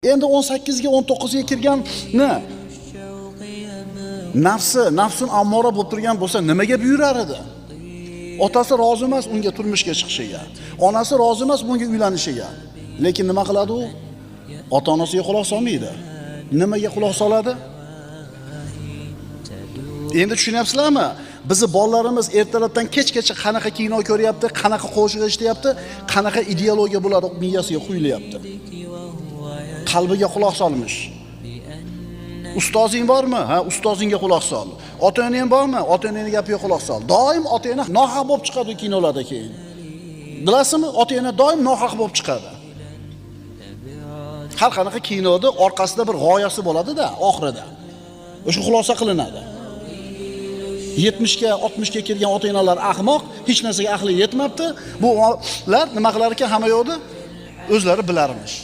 Endi 18 ga 19 ga kirganni nafsin ammora bo'lib turgan bo'lsa, nimaga buyurar edi? Otasi rozi emas unga turmushga chiqishiga, onasi rozi emas bunga uylanishiga. Lekin nima qiladi u? Ota-onasiga quloq solmaydi. Nimaga quloq soladi? Endi tushunyapsizlarmi? Bizi bolalarimiz ertalabdan kechgacha qanaqa kino ko'ryapti, qanaqa qo'shiq eshityapti, qanaqa ideologiya bular miyasiga quyilyapti. Qalbiga quloq solmish. Ustozing bormi? Ha, ustozingga quloq sol. Ota-onang bormi? Ota-onangning gapiga quloq sol. Doim ota-ona nohaq bo'lib chiqadi kinolarda keyin. Bilasizmi? Ota-ona doim nohaq bo'lib chiqadi. Har qanaqa kinoda orqasida bir g'oyasi bo'ladi-da, oxirida. O'sha xulosa qilinadi. 70 ga 60 ga kirgan ota-onalar ahmoq, hech narsaga aqli yetmabdi. Bular nima qilar ekan hamma yo'qda? O'zlari bilarmish.